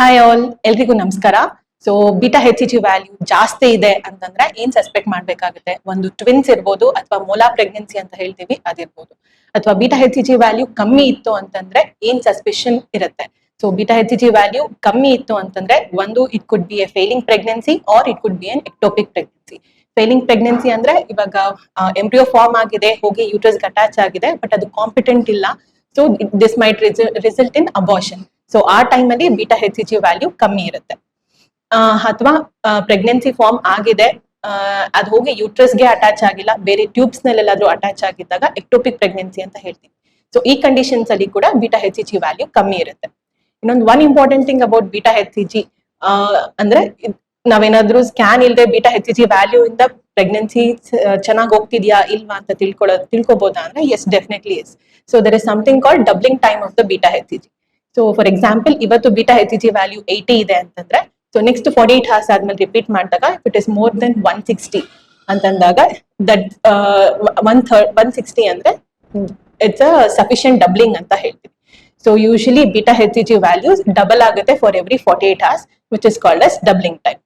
Hi all, ಎಲ್ರಿಗೂ ನಮಸ್ಕಾರ. So beta H G value ಜಾಸ್ತಿ ಇದೆ ಅಂತಂದ್ರೆ ಏನ್ ಸಸ್ಪೆಕ್ಟ್ ಮಾಡ್ಬೇಕಾಗುತ್ತೆ? ಒಂದು ಟ್ವಿನ್ಸ್ ಇರ್ಬೋದು ಅಥವಾ ಮೋಲಾ ಪ್ರೆಗ್ನೆನ್ಸಿ ಅಂತ ಹೇಳ್ತೀವಿ ಅದಿರ್ಬೋದು, ಅಥವಾ ಬೀಟಾ ಹೆಚ್ ಜಿ ವ್ಯಾಲ್ಯೂ ಕಮ್ಮಿ ಇತ್ತು ಅಂತಂದ್ರೆ ಏನ್ ಸಸ್ಪಿಷನ್ ಇರುತ್ತೆ? So beta H G value ಕಮ್ಮಿ ಇತ್ತು ಅಂತಂದ್ರೆ ಒಂದು it could be a failing pregnancy or it could be an ectopic pregnancy. Failing pregnancy ಅಂದ್ರೆ ಇವಾಗ ಎಂಬ್ರಿಯೋ ಫಾರ್ಮ್ ಆಗಿದೆ, ಹೋಗಿ ಯೂಟ್ರಸ್ ಅಟ್ಯಾಚ್ ಆಗಿದೆ, ಬಟ್ ಅದು ಕಾಂಪಿಟೆಂಟ್ ಇಲ್ಲ. So this might result in abortion. So ಆ ಟೈಮ್ ಅಲ್ಲಿ ಬೀಟಾ ಹೆಚ್ ಜಿ ವ್ಯಾಲ್ಯೂ ಕಮ್ಮಿ ಇರುತ್ತೆ. ಅಥವಾ ಪ್ರೆಗ್ನೆನ್ಸಿ ಫಾರ್ಮ್ ಆಗಿದೆ, ಅದು ಹೋಗಿ ಯೂಟ್ರಸ್ಗೆ ಅಟ್ಯಾಚ್ ಆಗಿಲ್ಲ, ಬೇರೆ ಟ್ಯೂಬ್ಸ್ ನಲ್ಲೆಲ್ಲಾದ್ರೂ ಅಟ್ಯಾಚ್ ಆಗಿದ್ದಾಗ ಎಕ್ಟೋಪಿಕ್ ಪ್ರೆಗ್ನೆನ್ಸಿ ಅಂತ ಹೇಳ್ತೀವಿ. ಸೊ ಈ ಕಂಡೀಷನ್ಸ್ ಅಲ್ಲಿ ಕೂಡ ಬೀಟಾ ಹೆಚ್ ಜಿ ವ್ಯಾಲ್ಯೂ ಕಮ್ಮಿ ಇರುತ್ತೆ. ಇನ್ನೊಂದು one important thing about beta H G ಅಂದ್ರೆ ನಾವೇನಾದ್ರೂ ಸ್ಕ್ಯಾನ್ ಇಲ್ಲದೆ ಬೀಟಾ ಹೆಚ್ ಜಿ ವ್ಯಾಲ್ಯೂ ಇಂದ ಪ್ರೆಗ್ನೆನ್ಸಿ ಚೆನ್ನಾಗಿ ಹೋಗ್ತಿದ್ಯಾ ಇಲ್ವಾ ಅಂತ ತಿಳ್ಕೊಬೋದಾ ಅಂದ್ರೆ yes, definitely yes. So there is something called doubling time of the beta H G. So for example, ಇವತ್ತು ಬೀಟಾ ಹೆಚ್ ಜಿ ವ್ಯಾಲ್ಯೂ 80 ಇದೆ ಅಂತಂದ್ರೆ, ಸೊ ನೆಕ್ಸ್ಟ್ 48 hours ಆದ್ಮೇಲೆ ರಿಪೀಟ್ ಮಾಡಿದಾಗ ಇಟ್ ಇಸ್ ಮೋರ್ ದೆನ್ 160 ಅಂತಂದಾಗ ದಟ್ 160 ಅಂದ್ರೆ it's a sufficient doubling ಅಂತ ಹೇಳ್ತೀವಿ. So usually beta H G values double ಆಗುತ್ತೆ for every 48 hours, which is called as doubling time.